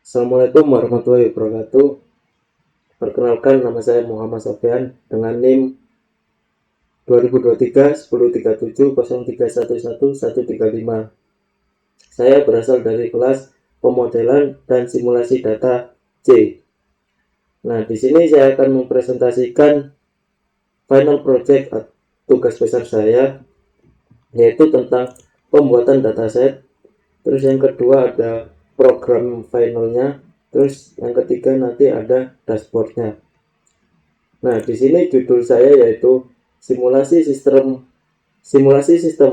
Assalamualaikum warahmatullahi wabarakatuh. Perkenalkan, nama saya Muhammad Sofyan dengan NIM 2023 1037 0311 135. Saya berasal dari kelas pemodelan dan simulasi data C. Nah, di sini saya akan mempresentasikan final project tugas besar saya, yaitu tentang pembuatan dataset. Terus yang kedua ada program finalnya. Terus yang ketiga nanti ada dashboardnya. Nah, di sini judul saya yaitu simulasi sistem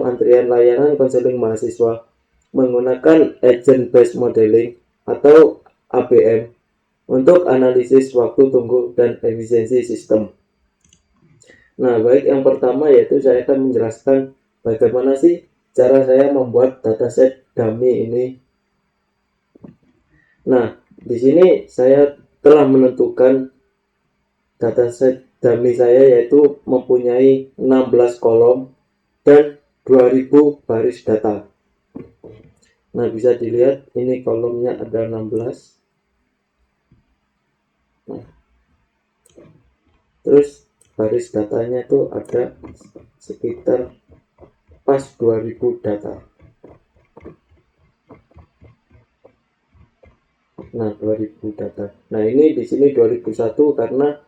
antrian layanan konseling mahasiswa menggunakan agent based modeling atau ABM untuk analisis waktu tunggu dan efisiensi sistem. Nah, baik, yang pertama yaitu saya akan menjelaskan bagaimana sih cara saya membuat dataset dummy ini. Nah, di sini saya telah menentukan dataset dummy saya yaitu mempunyai 16 kolom dan 2000 baris data. Nah, bisa dilihat ini kolomnya ada 16. Nah, terus baris datanya tuh ada sekitar pas 2000 data. Nah, 2000 data. Nah, ini di sini 2001 karena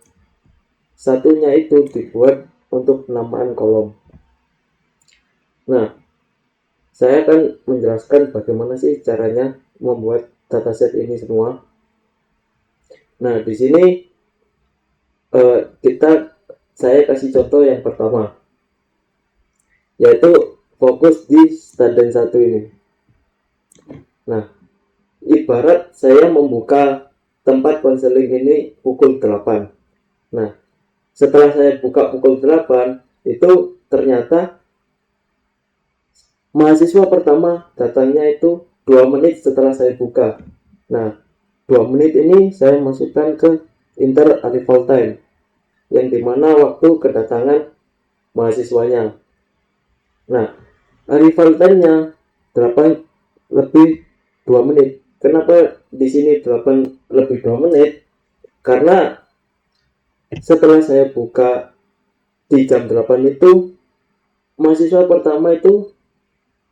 satunya itu dibuat untuk penamaan kolom. Nah, saya akan menjelaskan bagaimana sih caranya membuat dataset ini semua. Nah, di sini saya kasih contoh yang pertama, yaitu fokus di standen 1 ini. Nah, ibarat saya membuka tempat konseling ini pukul 8. Nah, setelah saya buka pukul 8, itu ternyata mahasiswa pertama datangnya itu 2 menit setelah saya buka. Nah, 2 menit ini saya masukkan ke inter arrival time, yang dimana waktu kedatangan mahasiswanya. Nah, arrival time-nya 8 lebih 2 menit. Kenapa di sini 8 lebih 2 menit? Karena setelah saya buka di jam 8 itu, mahasiswa pertama itu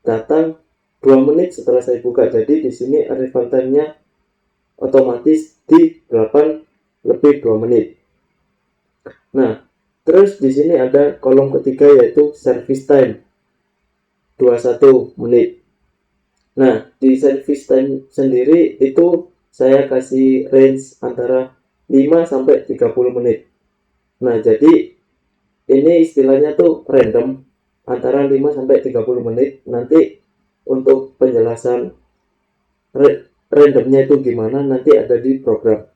datang 2 menit setelah saya buka. Jadi di sini arrival time-nya otomatis di 8 lebih 2 menit. Nah, terus di sini ada kolom ketiga yaitu service time 21 menit. Nah, di service time sendiri itu saya kasih range antara 5 sampai 30 menit. Nah, jadi ini istilahnya tuh random antara 5 sampai 30 menit. Nanti untuk penjelasan randomnya itu gimana nanti ada di program.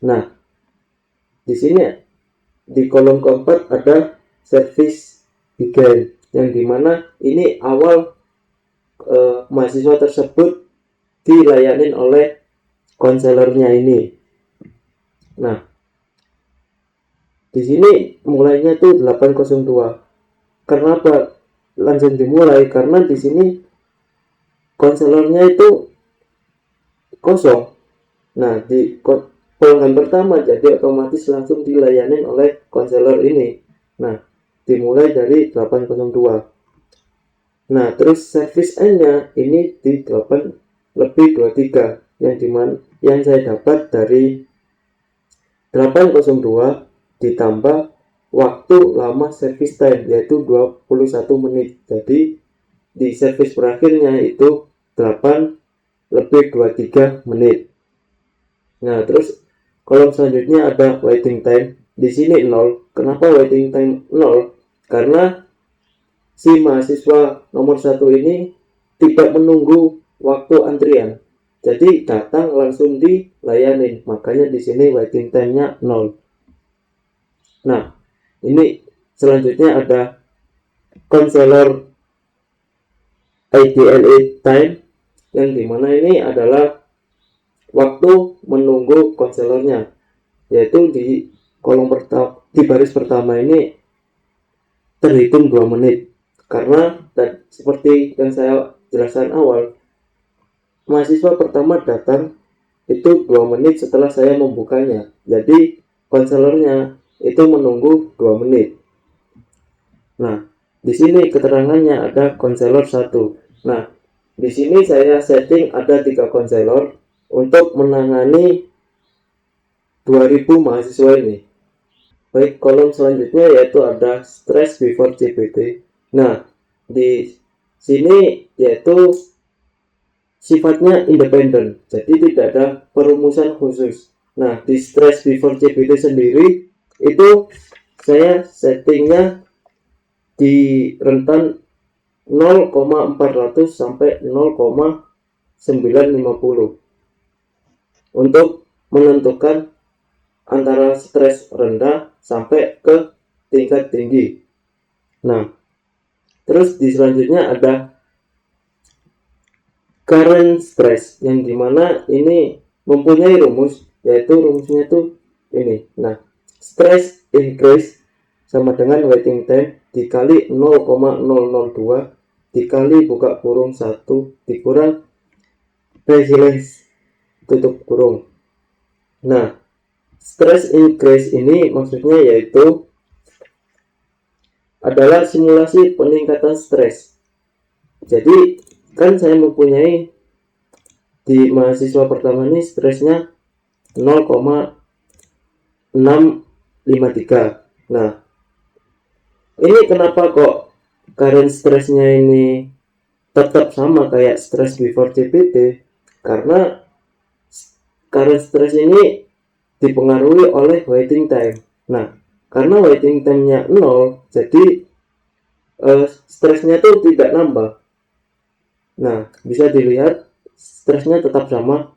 Nah, di sini di kolom keempat ada service begin, yang dimana ini awal mahasiswa tersebut dilayanin oleh konselornya ini. Nah, di sini mulainya tuh 802. Kenapa langsung dimulai? Karena di sini konselornya itu kosong. Nah, di pelanggan pertama jadi otomatis langsung dilayanin oleh konselor ini. Nah, dimulai dari 802. Nah, terus service N-nya ini di 8 lebih 23, yang dimana yang saya dapat dari 802 ditambah waktu lama service time yaitu 21 menit. Jadi di service berakhirnya itu 8 lebih 23 menit. Nah, terus kolom selanjutnya ada waiting time. Di sini 0. Kenapa waiting time 0? Karena si mahasiswa nomor 1 ini tidak menunggu waktu antrian. Jadi datang langsung dilayanin. Makanya di sini waiting time-nya 0. Nah, ini selanjutnya ada konselor IDLE time, yang dimana ini adalah waktu menunggu konselornya, yaitu di kolom pertama, di baris pertama ini terhitung 2 menit. Karena seperti yang saya jelaskan awal, mahasiswa pertama datang itu 2 menit setelah saya membukanya. Jadi konselornya itu menunggu 2 menit. Nah, di sini keterangannya ada konselor 1. Nah, di sini saya setting ada 3 konselor untuk menangani 2000 mahasiswa ini. Baik, kolom selanjutnya yaitu ada stress before CPT. Nah, di sini yaitu sifatnya independen, jadi tidak ada perumusan khusus. Nah, di stress before CPT sendiri itu saya settingnya di rentan 0,400 sampai 0,950 untuk menentukan antara stres rendah sampai ke tingkat tinggi. Nah, terus di selanjutnya ada current stress yang dimana ini mempunyai rumus, yaitu rumusnya tuh ini. Nah, stress increase sama dengan waiting time dikali 0,002 dikali buka kurung 1 dikurang resilience tutup kurung. Nah, stress increase ini maksudnya yaitu adalah simulasi peningkatan stres. Jadi kan saya mempunyai di mahasiswa pertama ini stresnya 0,653. Nah, ini kenapa kok current stresnya ini tetap sama kayak stress before CPT? Karena current stress ini dipengaruhi oleh waiting time. Nah, karena waiting time-nya 0, jadi stresnya tuh tidak nambah. Nah, bisa dilihat stresnya tetap sama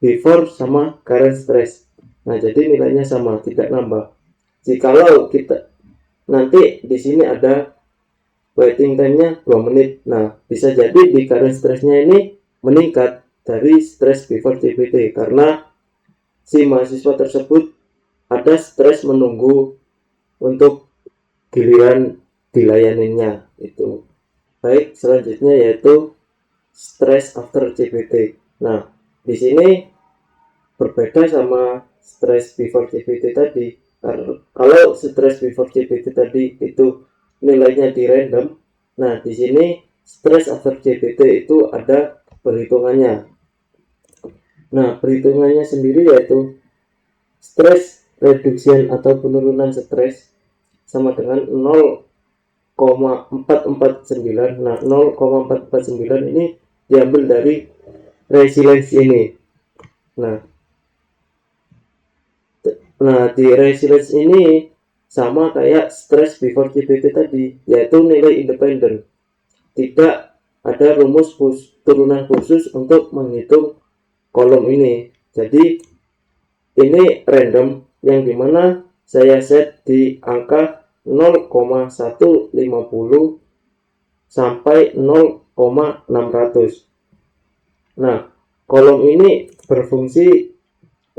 before sama current stress. Nah, jadi nilainya sama, tidak nambah. Jikalau kita nanti di sini ada waiting time-nya 2 menit. Nah, bisa jadi di current stress-nya ini meningkat dari stress before CPT karena si mahasiswa tersebut ada stres menunggu untuk giliran dilayaninya itu. Baik, selanjutnya yaitu stress after CPT. Nah, di sini berbeda sama stress before CPT tadi. Kalau stress before CPT tadi itu nilainya di random, nah di sini stress after CPT itu ada perhitungannya. Nah, perhitungannya sendiri yaitu stress reduction atau penurunan stres sama dengan 0,449. Nah, 0,449 ini diambil dari resilience ini. Nah, di resilience ini sama kayak stress before CPT tadi, yaitu nilai independen. Tidak ada rumus turunan khusus untuk menghitung kolom ini. Jadi ini random yang dimana saya set di angka 0,150 sampai 0,600. Nah, kolom ini berfungsi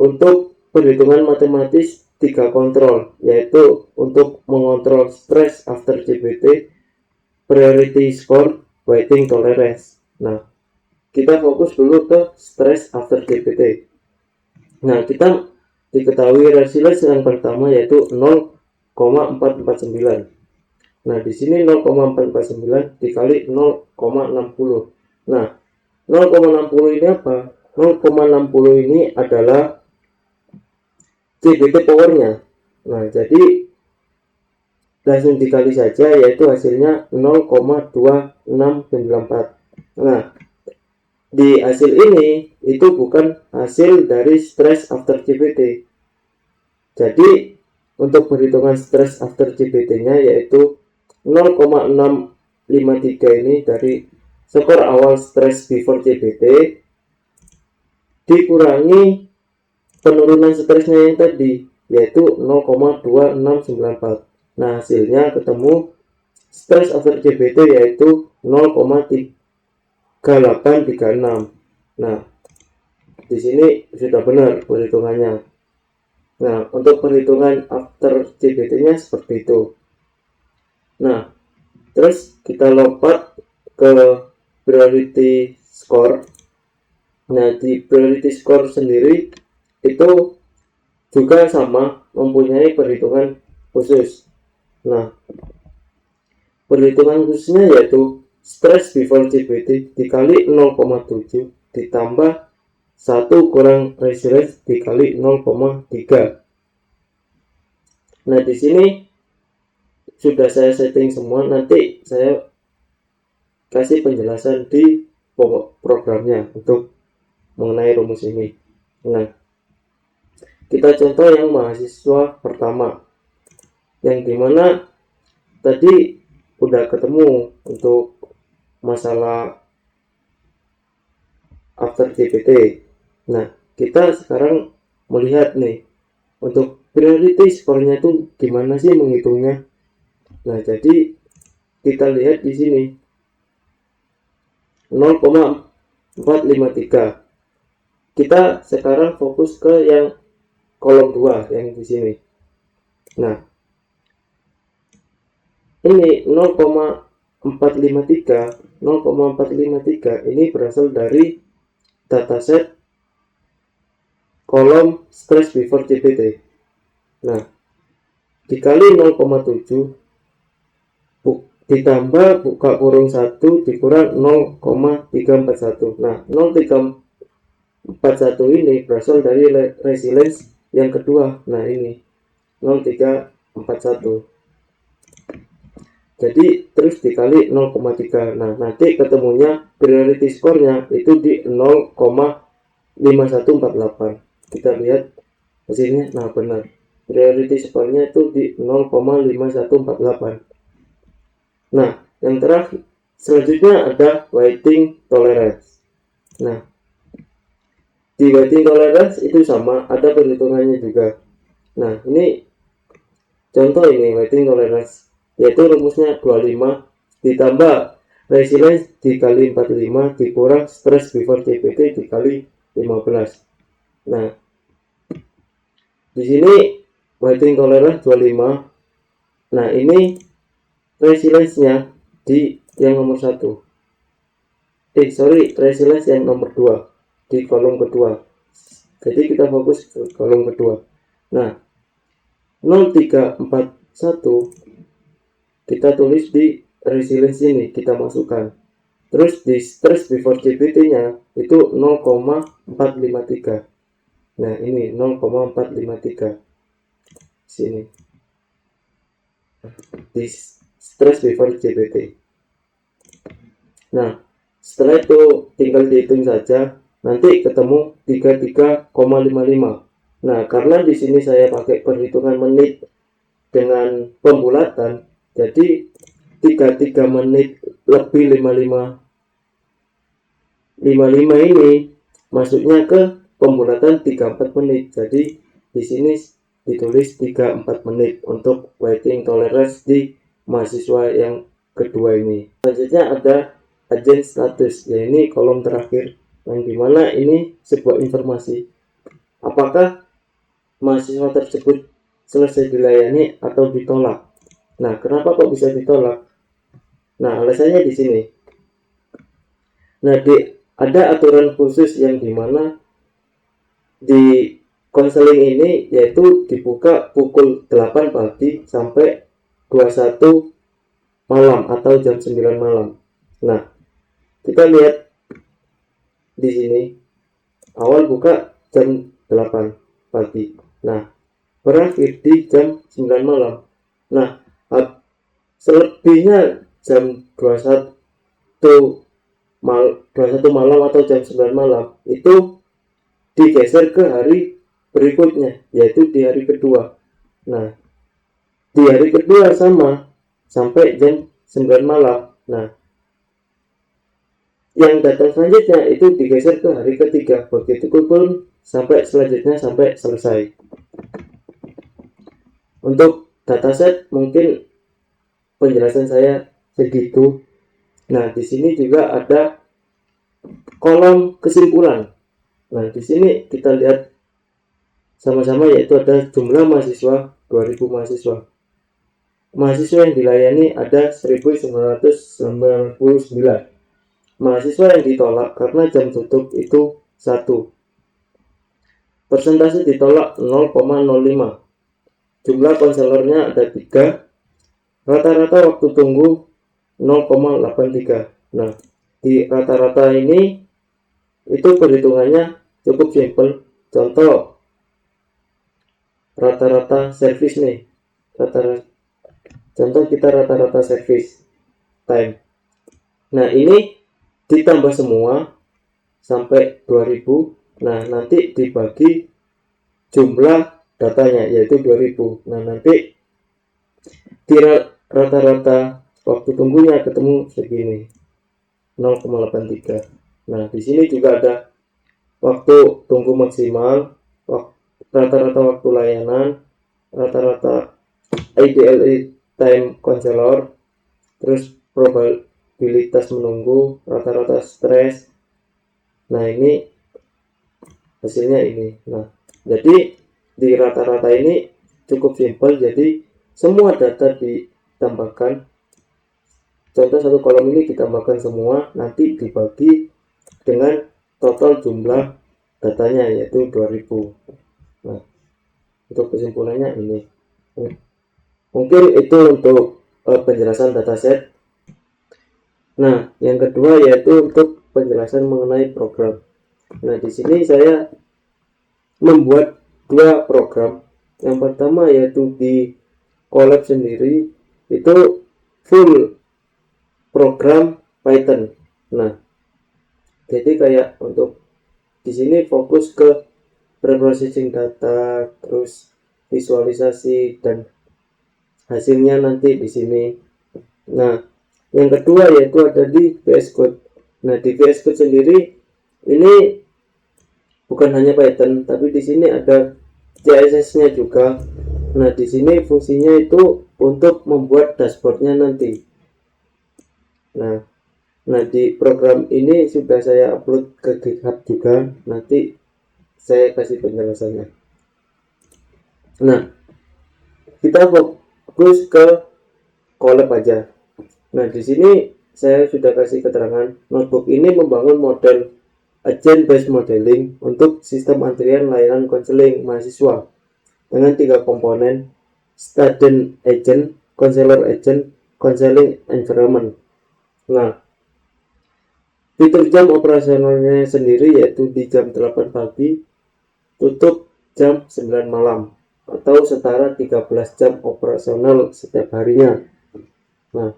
untuk perhitungan matematis 3 kontrol, yaitu untuk mengontrol stress after CPT, priority score, waiting tolerance. Nah, kita fokus dulu ke stress after CPT. Nah, kita diketahui resilience yang pertama yaitu 0,449. Nah, di sini 0,449 dikali 0,60. Nah, 0,60 ini apa? 0,60 ini adalah CPT powernya. Nah, jadi langsung dikali saja, yaitu hasilnya 0,2694. Nah, di hasil ini itu bukan hasil dari stress after CPT. Jadi untuk perhitungan stress after CPT-nya yaitu 0,653 ini dari skor awal stress before CPT dikurangi penurunan stresnya yang tadi yaitu 0,2694. Nah, hasilnya ketemu stress after CPT yaitu 0,3836. Nah, di sini sudah benar perhitungannya. Nah, untuk perhitungan after CPT-nya seperti itu. Nah, terus kita lompat ke priority score. Nah, di priority score sendiri itu juga sama, mempunyai perhitungan khusus. Nah, perhitungan khususnya yaitu stress before GPT dikali 0,7 ditambah 1 kurang resilience dikali 0,3. Nah, di sini sudah saya setting semua, nanti saya kasih penjelasan di programnya untuk mengenai rumus ini. Nah, kita contoh yang mahasiswa pertama, yang dimana tadi udah ketemu untuk masalah after GPT. Nah, kita sekarang melihat nih untuk priority skornya itu gimana sih menghitungnya. Nah, jadi kita lihat di sini 0,453. Kita sekarang fokus ke yang kolom 2 yang di sini. Nah, ini 0,453 ini berasal dari dataset kolom stress before GPT. Nah, dikali 0,7 ditambah buka kurung 1 dikurang 0,341. Nah, 0,341 ini berasal dari resilience yang kedua. Nah, ini 0,341. Jadi terus dikali 0,3. Nah, nanti ketemunya priority score-nya itu di 0,5148. Kita lihat hasilnya. Nah, benar. Priority score-nya itu di 0,5148. Nah, yang terakhir selanjutnya ada waiting tolerance. Nah, di waiting tolerance itu sama, ada perhitungannya juga. Nah, ini contoh ini waiting tolerance, yaitu rumusnya 25 ditambah resilience dikali 45 dikurang stress before GPT dikali 15. Nah, di sini waiting tolerance 25. Nah, ini resilience-nya di yang nomor 1. Resilience yang nomor 2 di kolom kedua. Jadi kita fokus ke kolom kedua. Nah, 0,341 kita tulis di resilience ini, kita masukkan. Terus di stress before GPT-nya itu 0,453. Nah, ini 0,453 sini di stress before GPT. Nah, setelah itu tinggal dihitung saja, nanti ketemu 33,55. Nah, karena di sini saya pakai perhitungan menit dengan pembulatan, jadi 33 menit lebih 55 ini masuknya ke pembulatan 34 menit. Jadi di sini ditulis 34 menit untuk waiting tolerance di mahasiswa yang kedua ini. Selanjutnya ada agent status, ya ini kolom terakhir, yang dimana ini sebuah informasi apakah mahasiswa tersebut selesai dilayani atau ditolak. Nah, kenapa kok bisa ditolak? Nah, alasannya di sini. Nah, ada aturan khusus yang dimana di konseling ini yaitu dibuka pukul 8 pagi sampai 21 malam atau jam 9 malam. Nah, kita lihat di sini awal buka jam 8 pagi. Nah, berakhir di jam 9 malam. Nah, selebihnya jam 21 malam atau jam 9 malam itu digeser ke hari berikutnya, yaitu di hari kedua. Nah, di hari kedua sama sampai jam 9 malam. Nah, yang datang selanjutnya itu digeser ke hari ketiga, begitu pun sampai selanjutnya sampai selesai. Untuk dataset mungkin penjelasan saya segitu. Nah, di sini juga ada kolom kesimpulan. Nah, di sini kita lihat sama-sama, yaitu ada jumlah mahasiswa 2000 mahasiswa. Mahasiswa yang dilayani ada 1999. Mahasiswa yang ditolak karena jam tutup itu 1. Persentase ditolak 0,05. Jumlah konselornya ada 3. Rata-rata waktu tunggu 0,83. Nah, di rata-rata ini itu perhitungannya cukup simpel. Contoh rata-rata servis nih. Contoh kita rata-rata servis time. Nah, ini ditambah semua sampai 2000. Nah, nanti dibagi jumlah datanya yaitu 2000. Nah, nanti di rata-rata waktu tunggunya ketemu segini 0,83. Nah, di sini juga ada waktu tunggu maksimal, rata-rata waktu layanan, rata-rata IDLE time konselor, terus probabilitas menunggu, rata-rata stres. Nah, ini hasilnya ini. Nah, jadi di rata-rata ini cukup simpel, jadi semua data ditambahkan. Contoh satu kolom ini ditambahkan semua, nanti dibagi dengan total jumlah datanya yaitu 2000. Nah, untuk kesimpulannya ini. Mungkin itu untuk penjelasan dataset. Nah, yang kedua yaitu untuk penjelasan mengenai program. Nah, di sini saya membuat 2 program. Yang pertama yaitu di Colab sendiri itu full program Python. Nah, jadi kayak untuk di sini fokus ke preprocessing data, terus visualisasi dan hasilnya nanti di sini. Nah, yang kedua yaitu ada di VS Code. Nah, di VS Code sendiri ini bukan hanya Python, tapi di sini ada CSS-nya juga. Nah, di sini fungsinya itu untuk membuat dashboardnya nanti. Nah, di program ini sudah saya upload ke GitHub juga, nanti saya kasih penjelasannya. Nah, kita fokus ke Colab aja. Nah, di sini saya sudah kasih keterangan, notebook ini membangun model agent based modeling untuk sistem antrian layanan konseling mahasiswa dengan 3 komponen: student agent, counselor agent, counseling environment. Nah, fitur jam operasionalnya sendiri yaitu di jam 8 pagi, tutup jam 9 malam, atau setara 13 jam operasional setiap harinya. Nah,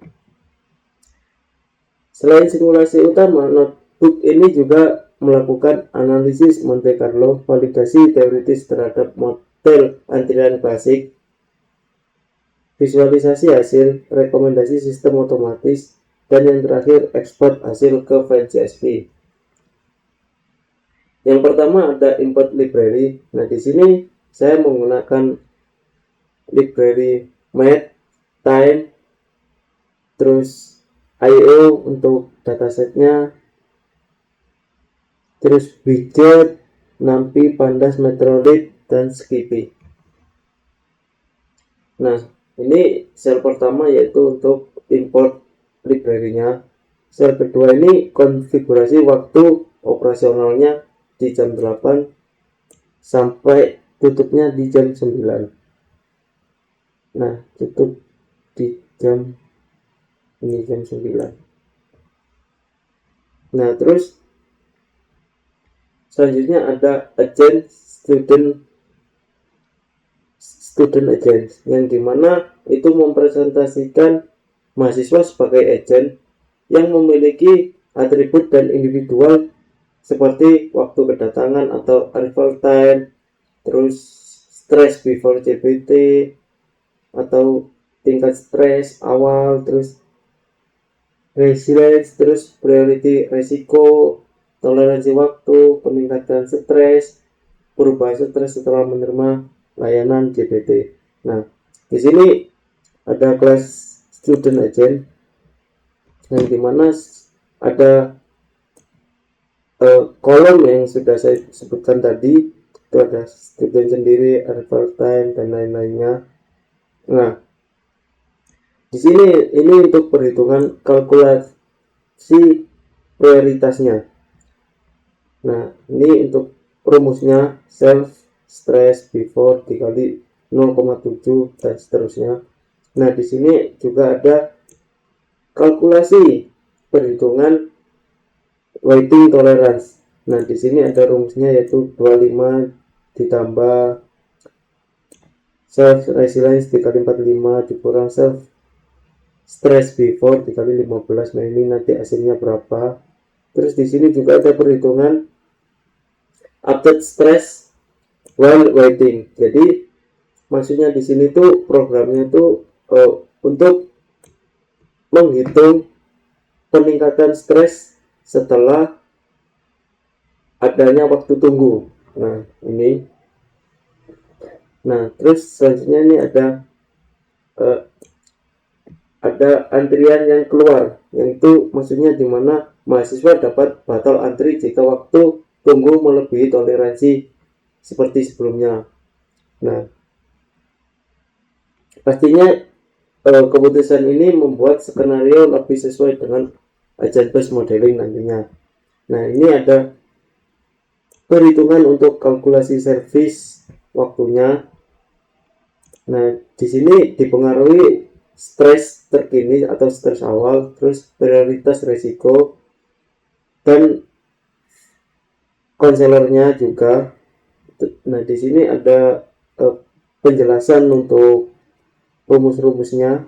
selain simulasi utama, notebook ini juga melakukan analisis Monte Carlo, validasi teoritis terhadap model antrian klasik, visualisasi hasil, rekomendasi sistem otomatis, dan yang terakhir ekspor hasil ke file CSV. Yang pertama ada import library. Nah, di sini saya menggunakan library math, time, terus IO untuk datasetnya, terus widget, NumPy, Pandas, Metrolit, dan Skippy. Nah, ini sel pertama yaitu untuk import library-nya. Sel kedua ini konfigurasi waktu operasionalnya di jam 8 sampai tutupnya di jam 9. Nah, tutup di jam ini jam 9. Nah, terus selanjutnya ada agent student agent, yang dimana itu mempresentasikan mahasiswa sebagai agent yang memiliki atribut dan individual seperti waktu kedatangan atau arrival time, terus stress before CBT atau tingkat stres awal, terus resilience, terus priority resiko, toleransi waktu, peningkatan stres, perubahan stres setelah menerima layanan GPT. Nah, di sini ada kelas student agent yang dimana ada kolom yang sudah saya sebutkan tadi, itu ada student sendiri, arrival time, dan lain-lainnya. Nah, di sini ini untuk perhitungan kalkulasi prioritasnya. Nah, ini untuk rumusnya self stress before dikali 0,7 dan seterusnya. Nah, di sini juga ada kalkulasi perhitungan waiting tolerance. Nah, di sini ada rumusnya yaitu 25 ditambah self resilience dikali 45 dikurang self stress before dikali 15. Nah, ini nanti hasilnya berapa. Terus di sini juga ada perhitungan update stress while waiting. Jadi maksudnya di sini tuh programnya tuh untuk menghitung peningkatan stres setelah adanya waktu tunggu. Nah, ini. Nah, terus selanjutnya ini ada antrian yang keluar, yaitu maksudnya di mana mahasiswa dapat batal antri jika waktu tunggu melebihi toleransi seperti sebelumnya. Nah, pastinya keputusan ini membuat skenario lebih sesuai dengan agent based modeling nantinya. Nah, ini ada perhitungan untuk kalkulasi service waktunya. Nah, di sini dipengaruhi stres terkini atau stres awal, terus prioritas resiko, dan konselornya juga. Nah, di sini ada penjelasan untuk rumus-rumusnya.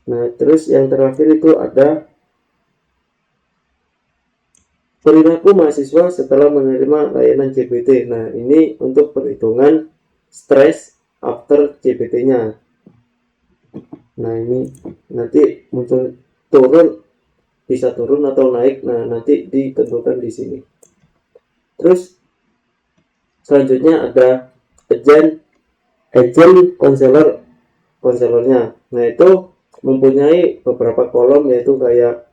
Nah, terus yang terakhir itu ada perilaku mahasiswa setelah menerima layanan CBT. Nah, ini untuk perhitungan stres after CBT-nya. Nah, ini nanti muncul bisa turun atau naik. Nah, nanti ditentukan di sini. Terus selanjutnya ada agent konselornya. Nah, itu mempunyai beberapa kolom, yaitu kayak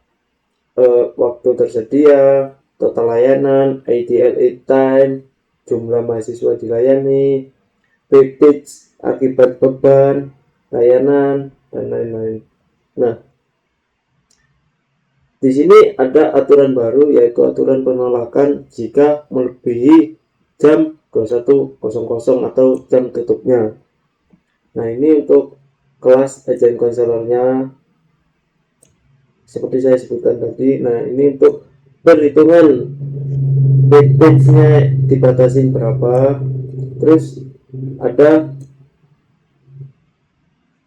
waktu tersedia, total layanan, IDL time, jumlah mahasiswa dilayani, backage akibat beban layanan, dan lain-lain. Nah, di sini ada aturan baru, yaitu aturan penolakan jika melebihi jam 21.00 atau jam tutupnya. Nah, ini untuk kelas agent konselornya seperti saya sebutkan tadi. Nah, ini untuk perhitungan backpage-nya dibatasin berapa. Terus ada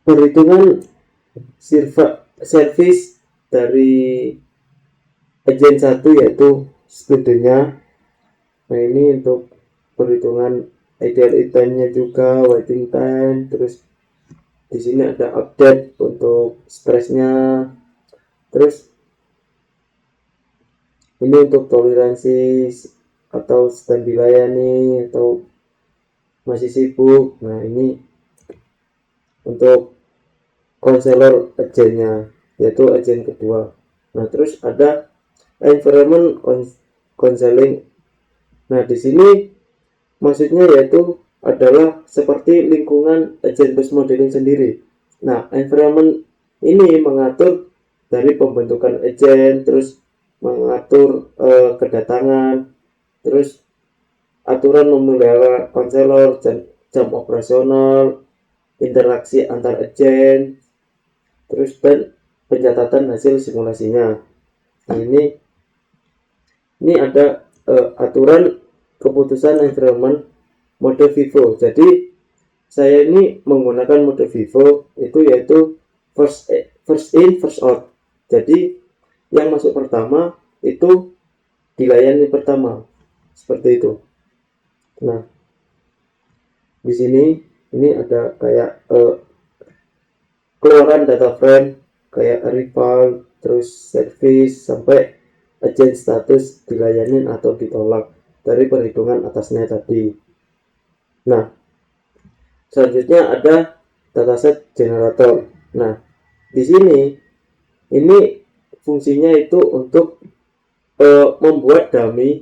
perhitungan service dari agent 1, yaitu studentnya. Nah, ini untuk perhitungan ideal time-nya juga, waiting time. Terus di sini ada update untuk stresnya. Terus ini untuk toleransi atau sedang dilayani atau masih sibuk. Nah, ini untuk konselor agentnya, yaitu agent kedua. Nah, terus ada environment counseling. Nah, di sini maksudnya yaitu adalah seperti lingkungan agent based modeling sendiri. Nah, environment ini mengatur dari pembentukan agent, terus mengatur kedatangan, terus aturan memelihara konselor, jam operasional, interaksi antar agent, terus dan pencatatan hasil simulasinya. Nah, ini ada aturan keputusan environment mode Vivo. Jadi saya ini menggunakan mode Vivo itu, yaitu first in first out. Jadi yang masuk pertama itu dilayani pertama, seperti itu. Nah, di sini ini ada kayak keluaran data frame, kayak rival, terus service, sampai agent status dilayani atau ditolak dari perhitungan atasnya tadi. Nah, selanjutnya ada dataset generator. Nah, di sini ini fungsinya itu untuk membuat dummy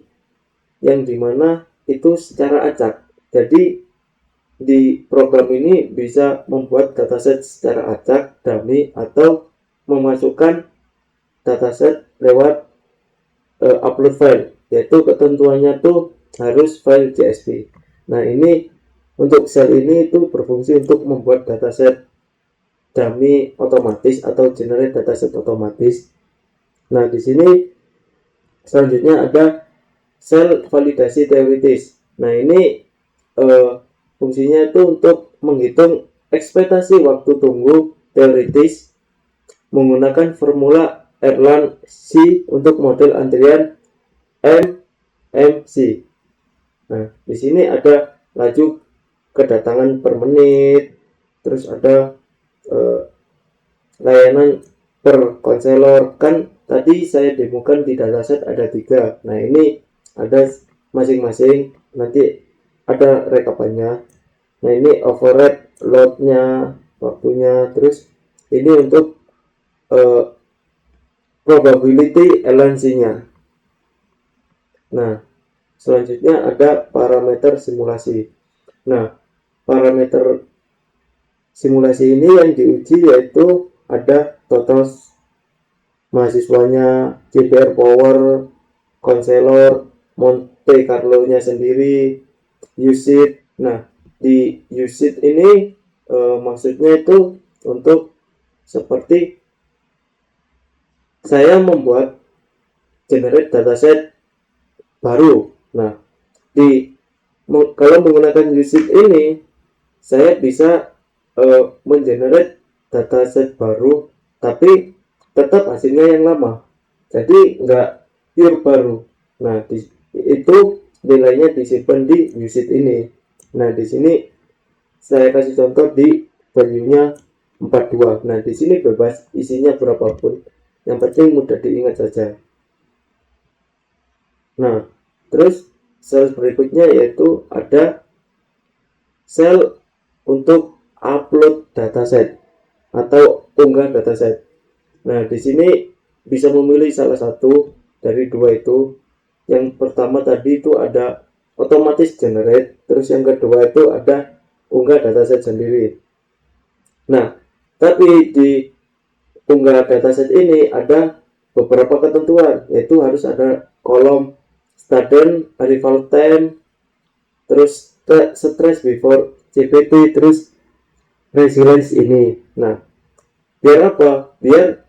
yang dimana itu secara acak. Jadi di program ini bisa membuat dataset secara acak, dummy, atau memasukkan dataset lewat upload file. yaitu ketentuannya tuh harus file JSP. Nah, ini untuk sel ini itu berfungsi untuk membuat dataset dummy otomatis atau generate dataset otomatis. Nah, di sini selanjutnya ada sel validasi teoritis. Nah, ini fungsinya itu untuk menghitung ekspektasi waktu tunggu teoritis menggunakan formula Erlang-C untuk model antrian MMC. Nah, di sini ada laju kedatangan per menit, terus ada layanan per konselor. Kan tadi saya demokan di dataset ada 3. Nah, ini ada masing-masing, nanti ada rekapannya. Nah, ini override loadnya, waktunya, terus ini untuk probability LNC-nya. Nah, selanjutnya ada parameter simulasi. Nah, parameter simulasi ini yang diuji yaitu ada total mahasiswanya, GPR power, konselor, Monte Carlo-nya sendiri, usage. Nah, di usage ini maksudnya itu untuk seperti saya membuat generate dataset baru. Nah, kalau menggunakan usage ini saya bisa mengenerate dataset baru, tapi tetap hasilnya yang lama, jadi nggak pure baru. Nah, itu nilainya disimpan di usage ini. Nah, di sini saya kasih contoh di value-nya 42. Nah, di sini bebas isinya berapapun, yang penting mudah diingat saja. Nah, terus sel berikutnya yaitu ada sel untuk upload dataset atau unggah dataset. Nah, di sini bisa memilih salah satu dari 2 itu. Yang pertama tadi itu ada otomatis generate, terus yang kedua itu ada unggah dataset sendiri. Nah, tapi di unggah dataset ini ada beberapa ketentuan, yaitu harus ada kolom student, arrival time, terus stress before CPT, terus resilience ini. Nah, biar apa? Biar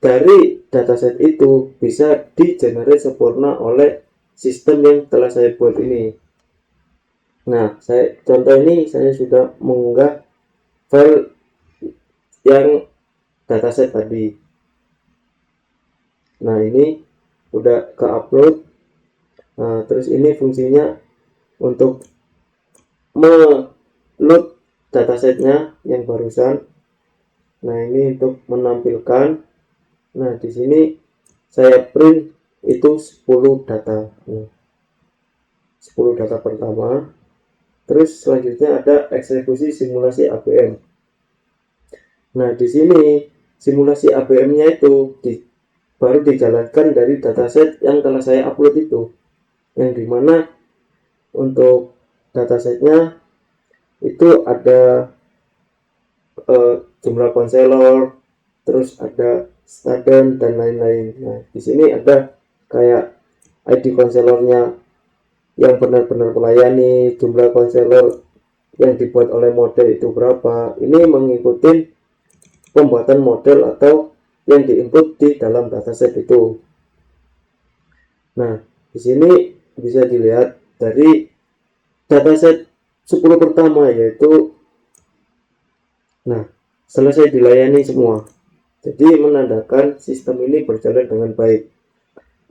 dari dataset itu bisa di-generate sempurna oleh sistem yang telah saya buat ini. Nah, contoh ini saya sudah mengunggah file yang dataset tadi. Nah, ini udah ke upload. Nah, terus ini fungsinya untuk meload datasetnya yang barusan. Nah, ini untuk menampilkan. Nah, di sini saya print itu 10 data. 10 data pertama. Terus selanjutnya ada eksekusi simulasi ABM. Nah, di sini simulasi ABM-nya itu baru dijalankan dari dataset yang telah saya upload itu, yang dimana untuk datasetnya itu ada jumlah konselor, terus ada student dan lain-lain. Nah, di sini ada kayak ID konselornya yang benar-benar melayani, jumlah konselor yang dibuat oleh model itu berapa. Ini mengikuti pembuatan model atau yang diinput di dalam dataset itu. Nah, di sini bisa dilihat dari dataset 10 pertama yaitu selesai dilayani semua. Jadi menandakan sistem ini berjalan dengan baik.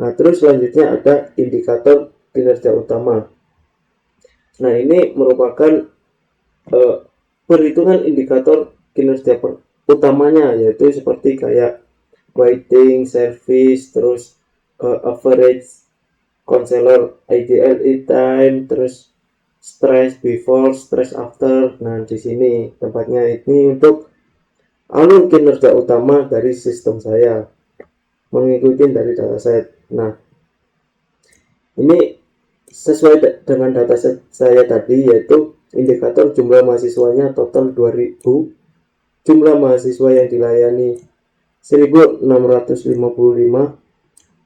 Nah, terus selanjutnya ada indikator kinerja utama. Nah, ini merupakan perhitungan indikator kinerja utamanya, yaitu seperti kayak waiting, service, terus average konselor IDLE time, terus stress before, stress after. Nah, di sini tempatnya ini untuk alur kinerja utama dari sistem saya mengikuti dari dataset. Nah, ini sesuai dengan dataset saya tadi, yaitu indikator jumlah mahasiswanya total 2000, jumlah mahasiswa yang dilayani 1655,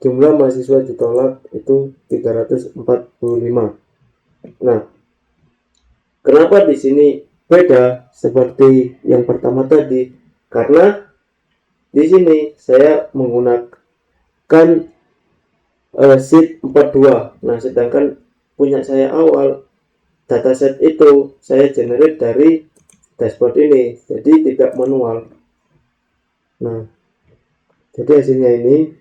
jumlah mahasiswa ditolak itu 345. Nah, kenapa di sini beda seperti yang pertama tadi? Karena di sini saya menggunakan sheet 42. Nah, sedangkan punya saya awal dataset itu saya generate dari dashboard ini, jadi tidak manual. Nah, jadi hasilnya ini.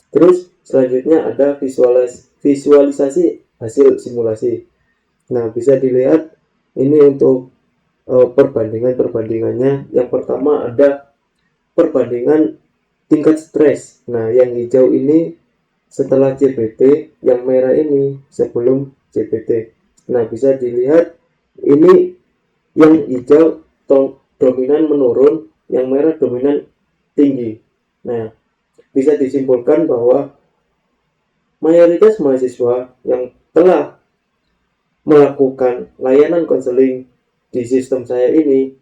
Terus selanjutnya ada visualisasi hasil simulasi. Nah, bisa dilihat ini untuk perbandingannya. Yang pertama ada perbandingan tingkat stres. Nah, yang hijau ini setelah CBT, yang merah ini sebelum CBT. Nah, bisa dilihat ini yang hijau dominan menurun, yang merah dominan tinggi. Nah, bisa disimpulkan bahwa mayoritas mahasiswa yang telah melakukan layanan konseling di sistem saya ini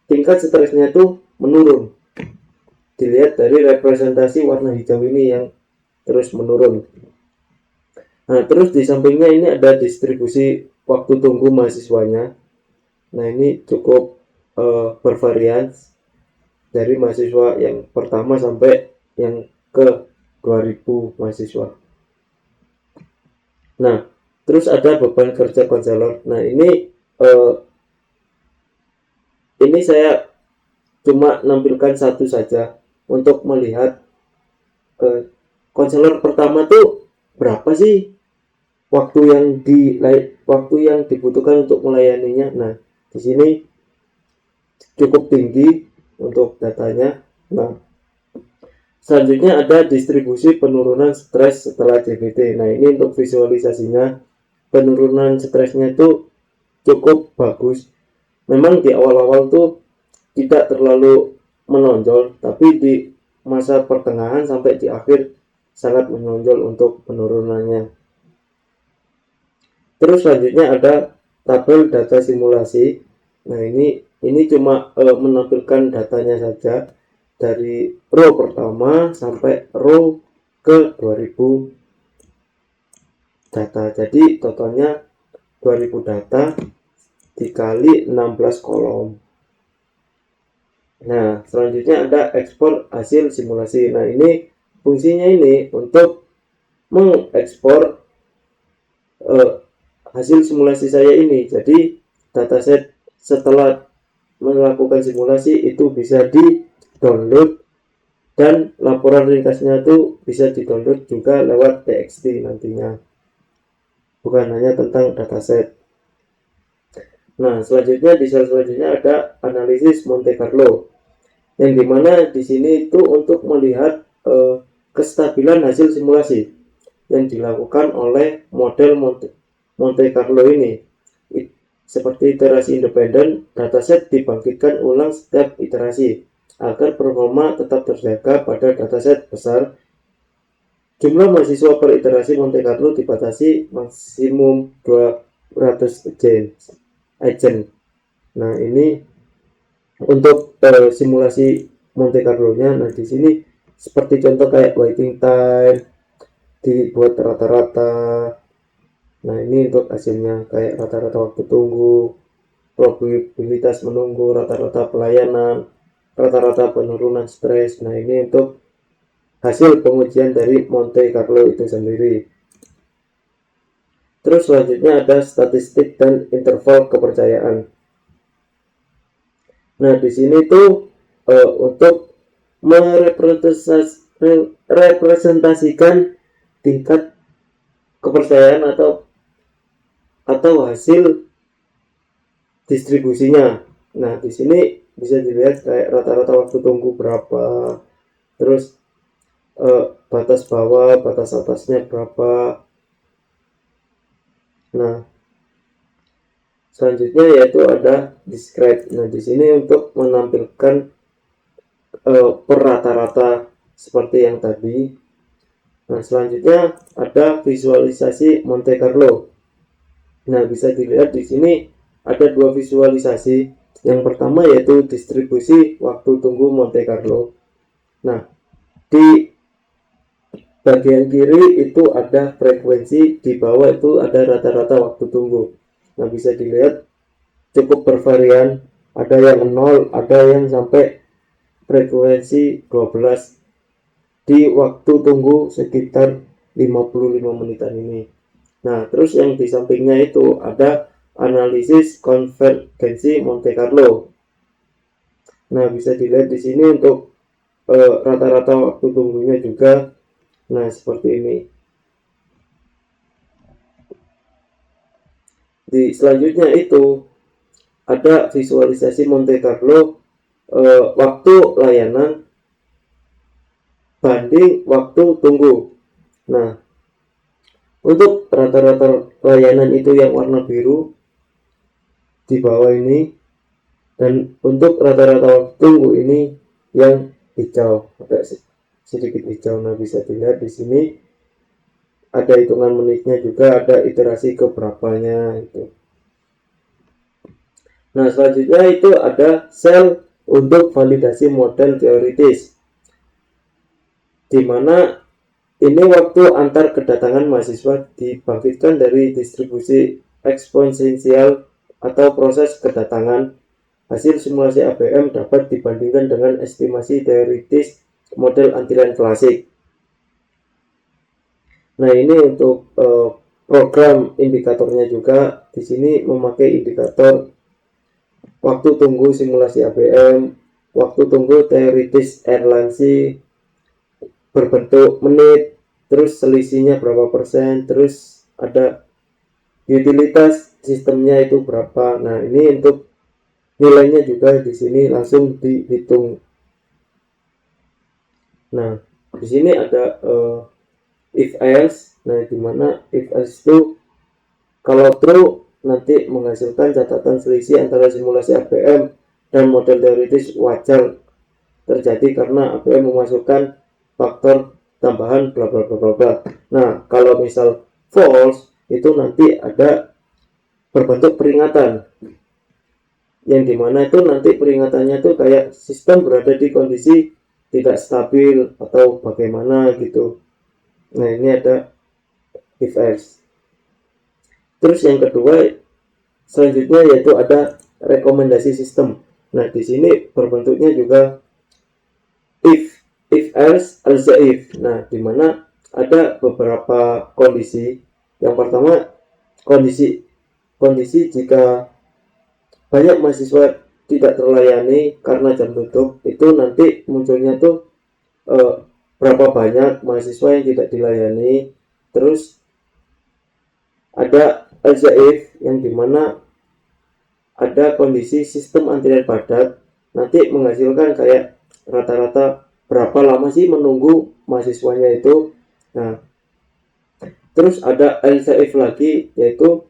tingkat stresnya itu menurun. Dilihat dari representasi warna hijau ini yang terus menurun. Nah, terus di sampingnya ini ada distribusi waktu tunggu mahasiswanya. Nah, ini cukup bervariasi dari mahasiswa yang pertama sampai yang ke 2000 mahasiswa. Nah, terus ada beban kerja konselor. Nah, ini saya cuma nampilkan satu saja untuk melihat konselor pertama tuh berapa sih waktu yang dibutuhkan untuk melayaninya. Nah, di sini cukup tinggi untuk datanya. Nah, selanjutnya ada distribusi penurunan stres setelah CBT. Nah, ini untuk visualisasinya. Penurunan stresnya itu cukup bagus. Memang di awal-awal tuh tidak terlalu menonjol, tapi di masa pertengahan sampai di akhir sangat menonjol untuk penurunannya. Terus selanjutnya ada tabel data simulasi. Nah, ini cuma menampilkan datanya saja dari row pertama sampai row ke 2000 data. Jadi totalnya 2000 data dikali 16 kolom. Nah, selanjutnya ada ekspor hasil simulasi. Nah, ini fungsinya ini untuk mengekspor hasil simulasi saya ini. Jadi dataset setelah melakukan simulasi itu bisa di download, dan laporan ringkasnya itu bisa di download juga lewat txt nantinya, bukan hanya tentang dataset. Nah, selanjutnya di slide selanjutnya ada analisis Monte Carlo, yang dimana di sini itu untuk melihat kestabilan hasil simulasi yang dilakukan oleh model Monte Carlo ini. Seperti iterasi independen, dataset dibangkitkan ulang setiap iterasi agar performa tetap terjaga pada dataset besar. Jumlah mahasiswa per iterasi Monte Carlo dibatasi maksimum 200 agent. Nah, ini untuk simulasi Monte Carlo-nya. Nah, di sini seperti contoh kayak waiting time dibuat rata-rata. Nah, ini untuk hasilnya kayak rata-rata waktu tunggu, probabilitas menunggu, rata-rata pelayanan, rata-rata penurunan stres. Nah, ini untuk hasil pengujian dari Monte Carlo itu sendiri. Terus selanjutnya ada statistik dan interval kepercayaan. Nah, di sini tuh untuk merepresentasikan tingkat kepercayaan atau hasil distribusinya. Nah, di sini bisa dilihat kayak rata-rata waktu tunggu berapa, terus batas bawah, batas atasnya berapa. Nah, selanjutnya yaitu ada describe. Nah, di sini untuk menampilkan per rata-rata seperti yang tadi. Nah, selanjutnya ada visualisasi Monte Carlo. Nah, bisa dilihat di sini ada dua visualisasi. Yang pertama yaitu distribusi waktu tunggu Monte Carlo. Nah, Di bagian kiri itu ada frekuensi, di bawah itu ada rata-rata waktu tunggu. Nah, bisa dilihat cukup bervarian, ada yang 0, ada yang sampai frekuensi 12 di waktu tunggu sekitar 55 menitan ini. Nah, terus yang di sampingnya itu ada analisis konvergensi Monte Carlo. Nah, bisa dilihat di sini untuk rata-rata waktu tunggunya juga. Nah, seperti ini. Di selanjutnya itu ada visualisasi Monte Carlo waktu layanan banding waktu tunggu. Nah, untuk rata-rata layanan itu yang warna biru di bawah ini, dan untuk rata-rata waktu tunggu ini yang hijau, agak sedikit hijau. Nah, bisa dilihat di sini ada hitungan menitnya juga, ada iterasi keberapanya itu. Nah, selanjutnya itu ada sel untuk validasi model teoritis, di mana ini waktu antar kedatangan mahasiswa dibangkitkan dari distribusi eksponensial atau proses kedatangan. Hasil simulasi ABM dapat dibandingkan dengan estimasi teoritis model antrian klasik. Nah, ini untuk program indikatornya juga. Di sini memakai indikator waktu tunggu simulasi ABM, waktu tunggu teoritis Erlansi berbentuk menit, terus selisihnya berapa persen, terus ada utilitas sistemnya itu berapa. Nah, ini untuk nilainya juga di sini langsung dihitung. Nah, di sini ada if else. Nah, dimana if else itu kalau true nanti menghasilkan catatan selisih antara simulasi ABM dan model teoritis wajar terjadi karena ABM memasukkan faktor tambahan bla bla bla bla bla. Nah, kalau misal false itu nanti ada berbentuk peringatan, yang dimana itu nanti peringatannya tuh kayak sistem berada di kondisi tidak stabil atau bagaimana gitu. Nah, ini ada if else. Terus yang kedua selanjutnya yaitu ada rekomendasi sistem. Nah, di sini berbentuknya juga if else else if. Nah, dimana ada beberapa kondisi. Yang pertama kondisi jika banyak mahasiswa tidak terlayani karena jam tutup, itu nanti munculnya tuh berapa banyak mahasiswa yang tidak dilayani. Terus ada else if yang dimana ada kondisi sistem antrian padat, nanti menghasilkan kayak rata-rata berapa lama sih menunggu mahasiswanya itu. Nah, terus ada else if lagi, yaitu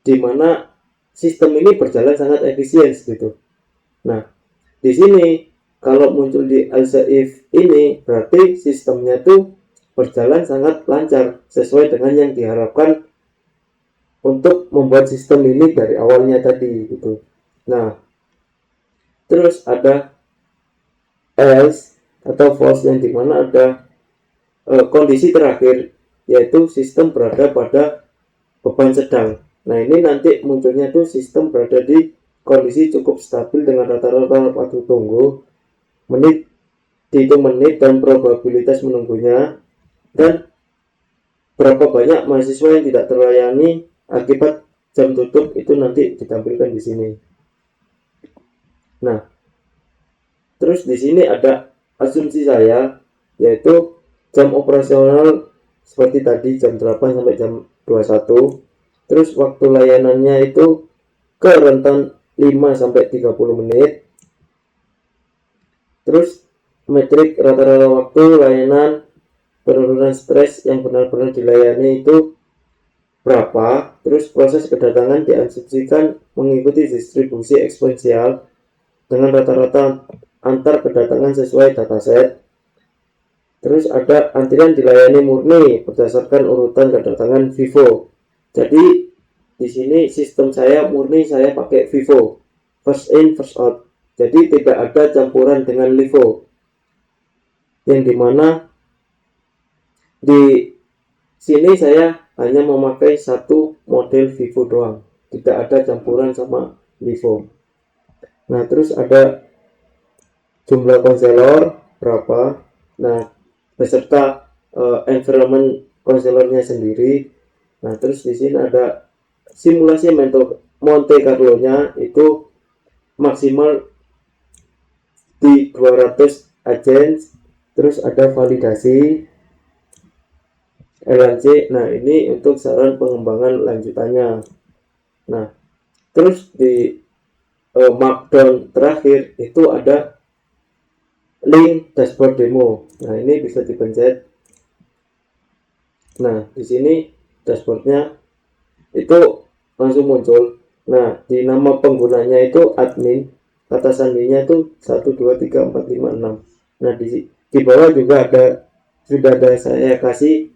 dimana sistem ini berjalan sangat efisien gitu. Nah, di sini kalau muncul di else if ini berarti sistemnya tuh berjalan sangat lancar sesuai dengan yang diharapkan untuk membuat sistem ini dari awalnya tadi gitu. Nah, terus ada else atau false yang dimana ada kondisi terakhir, yaitu sistem berada pada beban sedang. Nah, ini nanti munculnya tuh sistem berada di kondisi cukup stabil dengan rata-rata waktu tunggu, menit dihitung menit dan probabilitas menunggunya, dan berapa banyak mahasiswa yang tidak terlayani akibat jam tutup itu nanti ditampilkan di sini. Nah, terus di sini ada asumsi saya, yaitu jam operasional seperti tadi jam 8 sampai jam 21. Terus waktu layanannya itu ke rentan 5 sampai 30 menit. Terus metrik rata-rata waktu layanan penurunan stres yang benar-benar dilayani itu berapa. Terus proses kedatangan diasumsikan mengikuti distribusi eksponensial dengan rata-rata antar kedatangan sesuai dataset. Terus ada antrian dilayani murni berdasarkan urutan kedatangan FIFO. Jadi di sini sistem saya murni, saya pakai FIFO, first in first out. Jadi tidak ada campuran dengan LIFO. yang dimana di sini saya hanya memakai satu model Vivo doang, tidak ada campuran sama Vivo. Nah, terus ada jumlah konselor berapa, nah beserta environment konselornya sendiri. Nah, terus di sini ada simulasi Monte Carlo-nya itu maksimal di 200 agents. Terus ada validasi LNC. Nah, ini untuk saran pengembangan lanjutannya. Nah, terus di markdown terakhir itu ada link dashboard demo. Nah, ini bisa dipencet. Nah, di sini dashboardnya itu langsung muncul. Nah, di nama penggunanya itu admin, kata sandinya itu 1 2 3 4 5 6. Nah, di bawah juga sudah ada saya kasih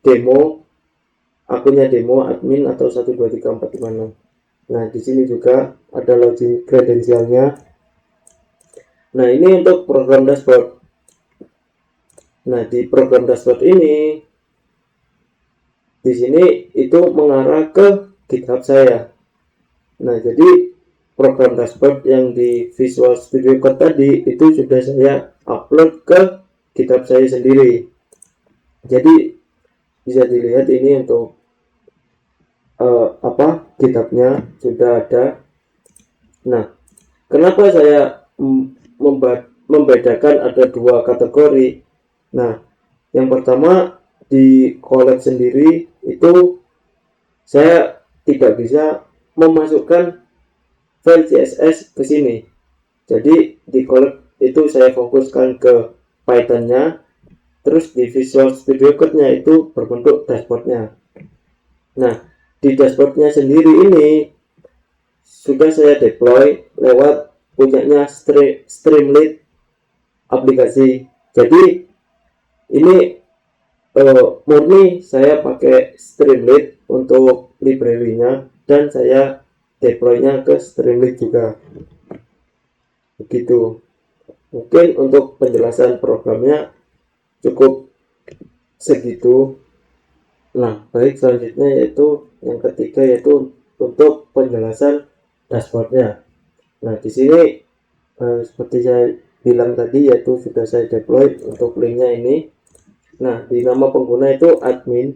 demo, akunnya demo admin atau 1 2 3 4 5 6. Nah, di sini juga ada login kredensialnya. Nah, ini untuk program dashboard. Nah, di program dashboard ini di sini itu mengarah ke GitHub saya. Nah, jadi program dashboard yang di Visual Studio Code tadi itu sudah saya upload ke GitHub saya sendiri. Jadi bisa dilihat ini untuk GitHub-nya sudah ada. Nah, kenapa saya membedakan ada dua kategori? Nah, yang pertama di collab sendiri itu saya tidak bisa memasukkan file CSS ke sini. Jadi di collab itu saya fokuskan ke Python-nya, terus di Visual Studio Code-nya itu berbentuk dashboard-nya. Nah, di dashboard-nya sendiri ini sudah saya deploy lewat punyanya Streamlit aplikasi. Jadi ini murni saya pakai Streamlit untuk library-nya dan saya deploy-nya ke Streamlit juga. Begitu. Mungkin untuk penjelasan programnya cukup segitu. Nah, baik, selanjutnya yaitu yang ketiga, yaitu untuk penjelasan dashboardnya. Nah, di sini seperti saya bilang tadi, yaitu sudah saya deploy untuk linknya ini. Nah, di nama pengguna itu admin,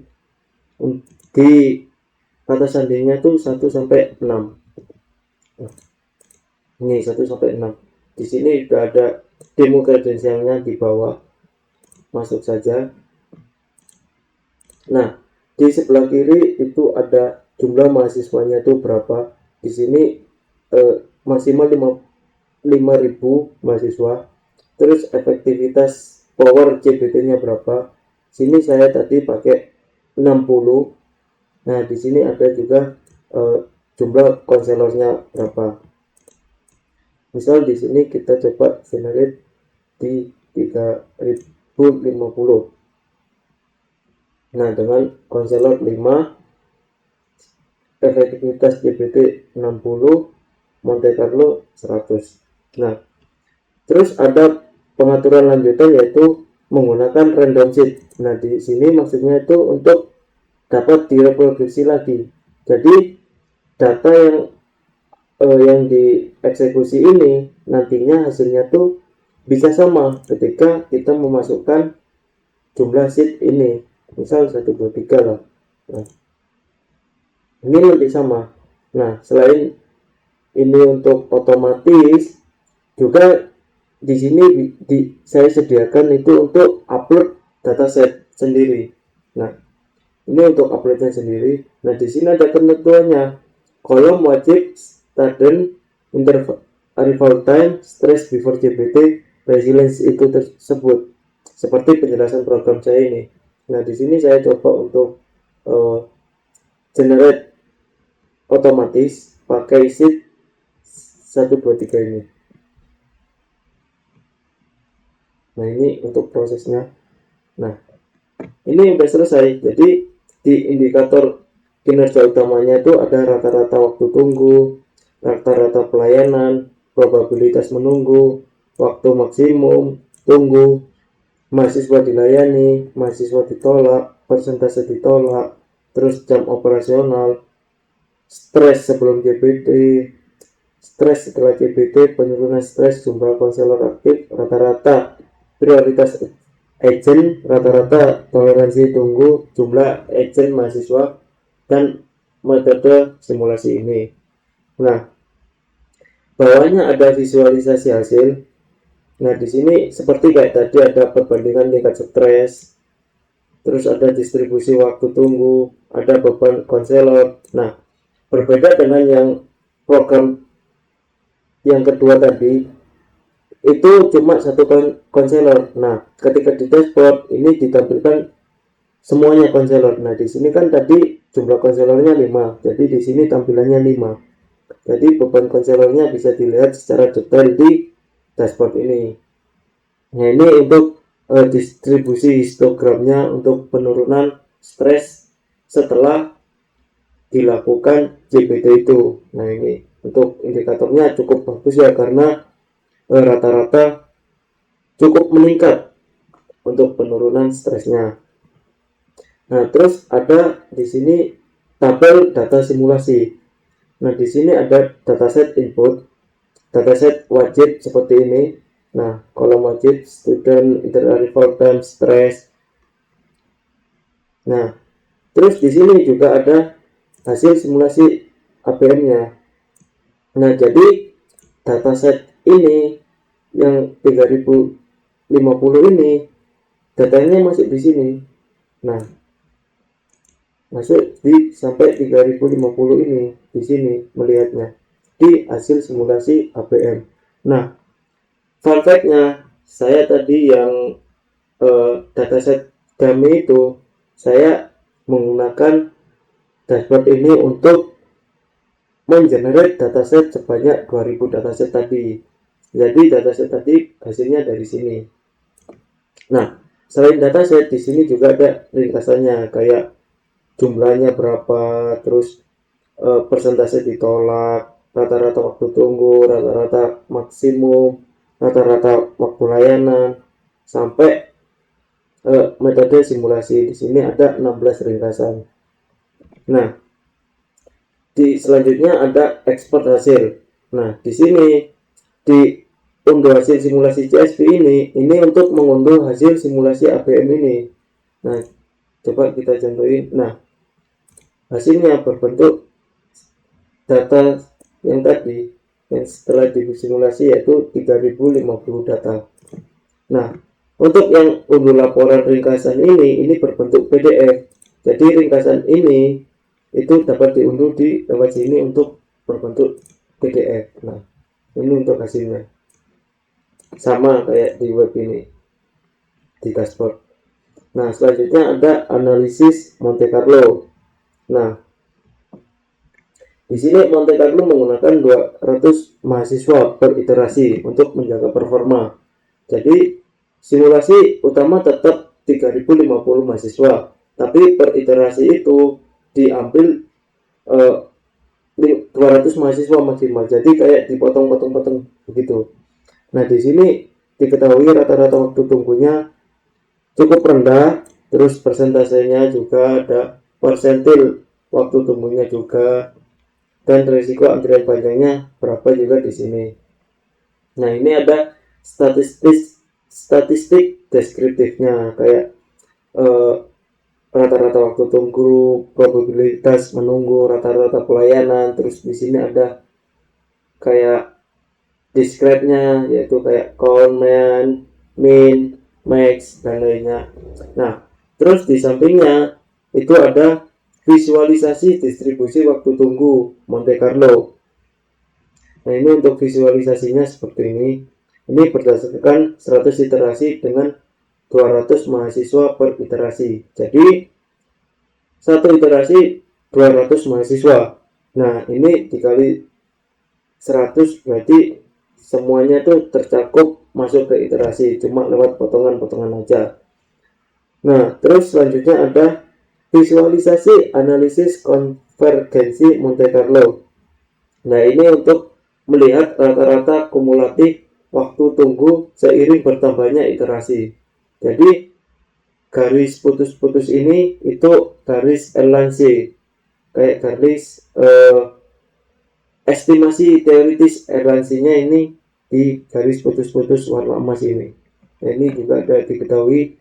di kata sandinya itu 1 sampai 6. Nah, ini 1 sampai 6. Di sini sudah ada demo kredensialnya di bawah, masuk saja. Nah, di sebelah kiri itu ada jumlah mahasiswanya itu berapa. Di sini maksimal 5.000 mahasiswa. Terus efektivitas power CBT-nya berapa. Sini saya tadi pakai 60. Nah, di sini ada juga jumlah konselornya berapa. Misal di sini kita coba generate di 3050. Nah, dengan konselor 5, efektivitas GPT 60, Monte Carlo 100. Nah, terus ada pengaturan lanjutan yaitu menggunakan random sheet. Nah, di sini maksudnya itu untuk dapat direproduksi lagi. Jadi data yang dieksekusi ini nantinya hasilnya tuh bisa sama ketika kita memasukkan jumlah sheet ini, misal 1 2 3 lah. Nah, ini nanti sama. Nah, selain ini untuk otomatis juga di sini saya sediakan itu untuk upload dataset sendiri. Nah, ini untuk uploadnya sendiri. Nah, di sini ada ketentuannya. Kolom wajib student arrival time, stress before GPT, resilience itu tersebut. Seperti penjelasan program saya ini. Nah, di sini saya coba untuk generate otomatis pakai sheet 1 2 3 ini. Nah, ini untuk prosesnya. Nah, ini udah selesai. Jadi di indikator kinerja utamanya itu ada rata-rata waktu tunggu, rata-rata pelayanan, probabilitas menunggu, waktu maksimum tunggu, mahasiswa dilayani, mahasiswa ditolak, persentase ditolak, terus jam operasional, stres sebelum JBT, stres setelah JBT, penurunan stres, jumlah konselor aktif, rata-rata prioritas agent, rata-rata toleransi tunggu, jumlah agent mahasiswa, dan metode simulasi ini. Nah, bawahnya ada visualisasi hasil. Nah, di sini seperti kayak tadi ada perbandingan tingkat stres, terus ada distribusi waktu tunggu, ada beban konselor. Nah, berbeda dengan yang program yang kedua tadi, itu cuma satu konselor. Nah, ketika di dashboard ini ditampilkan semuanya konselor. Nah, di sini kan tadi jumlah konselornya 5, jadi di sini tampilannya 5. Jadi beban konselornya bisa dilihat secara detail di dashboard ini. Nah, ini untuk distribusi histogramnya untuk penurunan stres setelah dilakukan JBT itu. Nah, ini untuk indikatornya cukup bagus ya, karena rata-rata cukup meningkat untuk penurunan stresnya. Nah, terus ada di sini tabel data simulasi. Nah, di sini ada dataset input, dataset wajib seperti ini. Nah, kolom wajib, student, interarrival time, stress. Nah, terus di sini juga ada hasil simulasi APM-nya. Nah, jadi dataset ini yang 3050 ini datanya masih di sini. Nah, masuk di sampai 3050 ini di sini melihatnya di hasil simulasi APM. Nah, fun fact-nya, saya tadi yang dataset kami itu saya menggunakan dashboard ini untuk mengenerate dataset sebanyak 2000 dataset tadi. Jadi dataset tadi hasilnya dari sini. Nah, selain dataset di sini juga ada ringkasannya kayak jumlahnya berapa, terus persentase ditolak, rata-rata waktu tunggu, rata-rata maksimum, rata-rata waktu layanan, sampai metode simulasi. Di sini ada 16 ringkasan. Nah, di selanjutnya ada ekspor hasil. Nah, di sini di unduh hasil simulasi CSV ini untuk mengunduh hasil simulasi APM ini. Nah, coba kita contohin. Nah, hasilnya berbentuk data yang tadi yang setelah disimulasi yaitu 3050 data. Nah, untuk yang unduh laporan ringkasan ini berbentuk PDF. Jadi ringkasan ini itu dapat diunduh di lewat sini untuk berbentuk PDF. Nah, ini untuk hasilnya sama kayak di web ini di dashboard. Nah, selanjutnya ada analisis Monte Carlo. Nah, di sini Monte Carlo menggunakan 200 mahasiswa per iterasi untuk menjaga performa. Jadi simulasi utama tetap 3050 mahasiswa, tapi per iterasi itu diambil 200 mahasiswa maksimal. Jadi kayak dipotong-potong begitu. Nah, di sini diketahui rata-rata waktu tunggunya cukup rendah, terus persentasenya juga ada, persentil waktu tunggunya juga, dan risiko antrian panjangnya berapa juga di sini. Nah, ini ada statistik deskriptifnya kayak rata-rata waktu tunggu, probabilitas menunggu, rata-rata pelayanan, terus di sini ada kayak describe-nya yaitu kayak count, min, max, dan lainnya. Nah, terus di sampingnya itu ada visualisasi distribusi waktu tunggu Monte Carlo. Nah, ini untuk visualisasinya seperti ini. Ini berdasarkan 100 iterasi dengan 200 mahasiswa per iterasi. Jadi satu iterasi 200 mahasiswa. Nah, ini dikali 100 berarti semuanya tuh tercakup masuk ke iterasi, cuma lewat potongan-potongan aja. Nah, terus selanjutnya ada visualisasi analisis konvergensi Monte Carlo. Nah, ini untuk melihat rata-rata kumulatif waktu tunggu seiring bertambahnya iterasi. Jadi garis putus-putus ini itu garis Erlang-C, kayak garis estimasi teoritis Erlang-C-nya ini di garis putus-putus warna emas ini. Nah, ini juga ada diketahui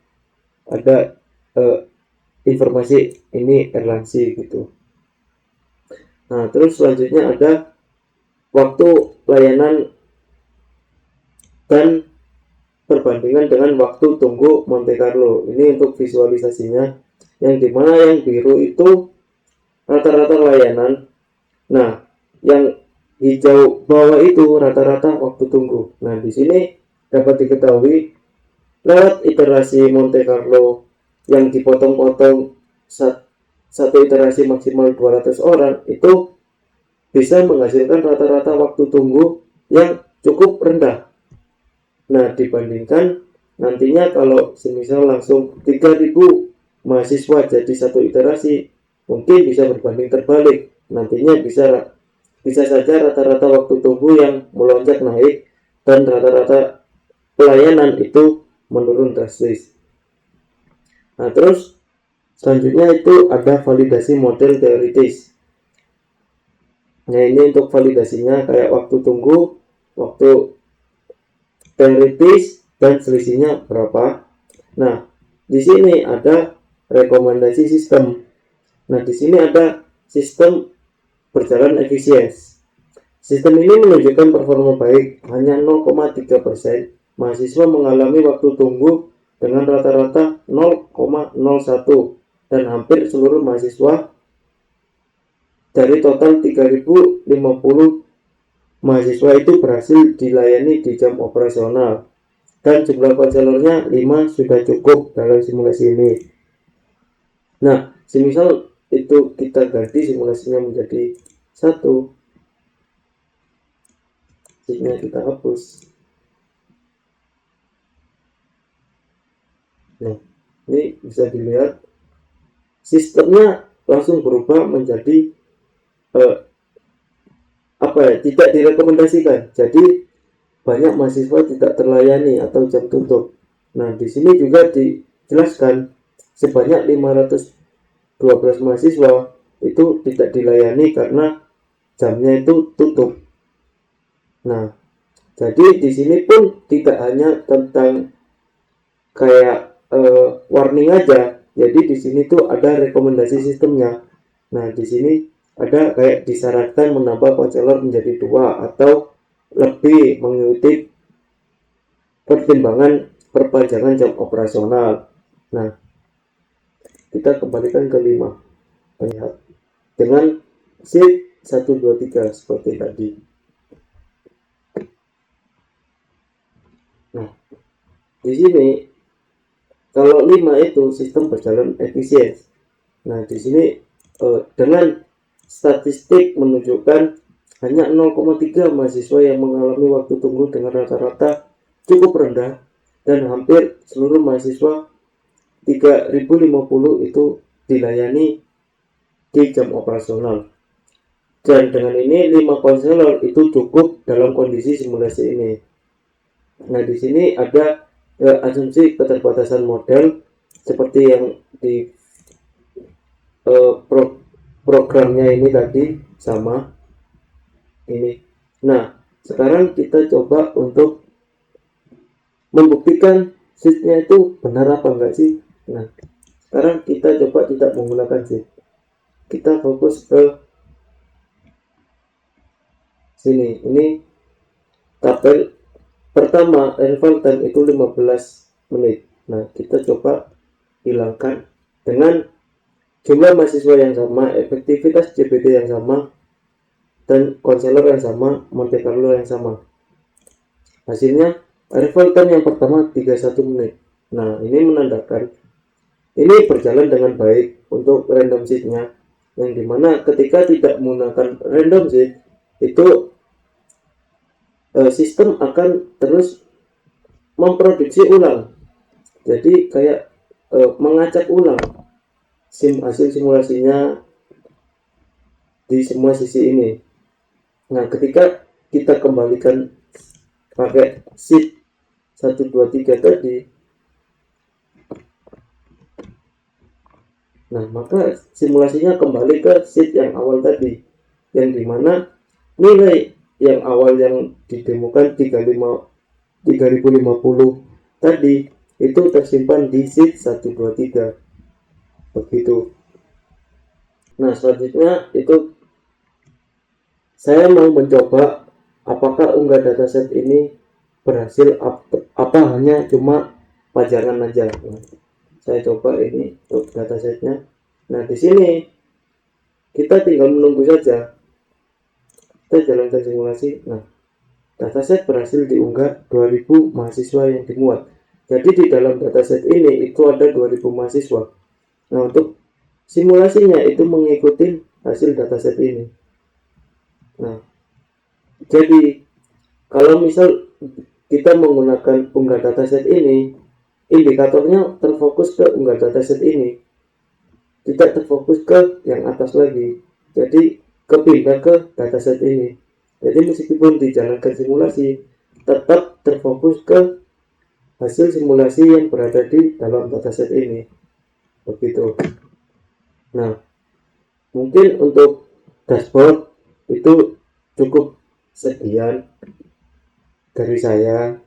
ada informasi ini Erlang-C gitu. Nah, terus selanjutnya ada waktu layanan dan perbandingan dengan waktu tunggu Monte Carlo. Ini untuk visualisasinya, yang dimana yang biru itu rata-rata layanan. Nah, yang hijau bawah itu rata-rata waktu tunggu. Nah, di sini dapat diketahui lewat iterasi Monte Carlo yang dipotong-potong satu iterasi maksimal 200 orang itu bisa menghasilkan rata-rata waktu tunggu yang cukup rendah. Nah, dibandingkan nantinya kalau semisal langsung 3000 mahasiswa jadi satu iterasi, mungkin bisa berbanding terbalik. Nantinya bisa saja rata-rata waktu tunggu yang melonjak naik dan rata-rata pelayanan itu menurun drastis. Nah, terus selanjutnya itu ada validasi model teoritis. Nah, ini untuk validasinya kayak waktu tunggu, waktu teoritis, dan selisihnya berapa. Nah, di sini ada rekomendasi sistem. Nah, di sini ada sistem berjalan efisien. Sistem ini menunjukkan performa baik, hanya 0,3% mahasiswa mengalami waktu tunggu dengan rata-rata 0,01 dan hampir seluruh mahasiswa dari total 3050 mahasiswa itu berhasil dilayani di jam operasional dan jumlah konselornya 5 sudah cukup dalam simulasi ini. Nah, semisal itu kita ganti simulasinya menjadi 1, jika kita hapus. Nah, ini bisa dilihat sistemnya langsung berubah menjadi tidak direkomendasikan. Jadi banyak mahasiswa tidak terlayani atau jam tutup. Nah, di sini juga dijelaskan sebanyak 512 mahasiswa itu tidak dilayani karena jamnya itu tutup. Nah, jadi di sini pun tidak hanya tentang kayak warning aja. Jadi di sini tuh ada rekomendasi sistemnya. Nah, di sini ada kayak disarankan menambah konselor menjadi 2 atau lebih mengikuti pertimbangan perpanjangan jam operasional. Nah, kita kembalikan ke 5. Lihat dengan sheet 1, 2, 3 seperti tadi. Nah, di sini kalau 5 itu sistem berjalan efisien. Nah, di sini dengan statistik menunjukkan hanya 0,3 mahasiswa yang mengalami waktu tunggu dengan rata-rata cukup rendah dan hampir seluruh mahasiswa 3050 itu dilayani di jam operasional. Dan dengan ini 5 konselor itu cukup dalam kondisi simulasi ini. Nah, di sini ada asumsi keterbatasan model seperti yang di programnya ini tadi sama ini. Nah, sekarang kita coba untuk membuktikan sheetnya itu benar apa enggak sih. Nah, sekarang kita coba tidak menggunakan sheet. Kita fokus ke sini. Ini tabel pertama, arrival time itu 15 menit. Nah, kita coba hilangkan dengan jumlah mahasiswa yang sama, efektivitas CPT yang sama, dan konselor yang sama, Monte Carlo yang sama. Hasilnya arrival time yang pertama 31 menit. Nah, ini menandakan ini berjalan dengan baik untuk random sheet-nya, yang dimana ketika tidak menggunakan random sheet itu sistem akan terus memproduksi ulang. Jadi kayak mengacak ulang hasil simulasinya di semua sisi ini. Nah, ketika kita kembalikan pakai sheet 1, 2, 3 tadi, Nah, maka simulasinya kembali ke sheet yang awal tadi, yang dimana nilai yang awal yang didemokan 3050 tadi itu tersimpan di sheet 123 begitu. Nah, selanjutnya itu saya mau mencoba apakah unggah dataset ini berhasil apa hanya cuma pajangan aja. Nah, saya coba ini untuk datasetnya. Nah, di sini kita tinggal menunggu saja. Kita jalankan simulasi. Nah, dataset berhasil diunggah 2000 mahasiswa yang dimuat. Jadi di dalam dataset ini itu ada 2000 mahasiswa. Nah, untuk simulasinya itu mengikuti hasil dataset ini. Nah, jadi kalau misal kita menggunakan unggah dataset ini, indikatornya terfokus ke unggah dataset ini, tidak terfokus ke yang atas lagi. Jadi kepindah ke dataset ini. Jadi meskipun dijalankan simulasi, tetap terfokus ke hasil simulasi yang berada di dalam dataset ini. Begitu. Nah, mungkin untuk dashboard itu cukup sekian dari saya.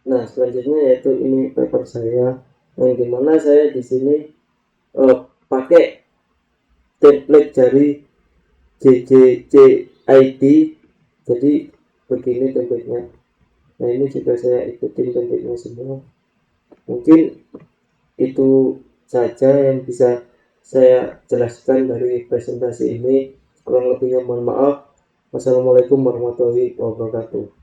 Nah, selanjutnya yaitu ini paper saya yang dimana saya di sini pakai template dari JJJID. Jadi begini templatenya. Nah, ini juga saya ikutin templatenya semua. Mungkin itu saja yang bisa saya jelaskan dari presentasi ini. Kurang lebihnya mohon maaf. Wassalamualaikum warahmatullahi wabarakatuh.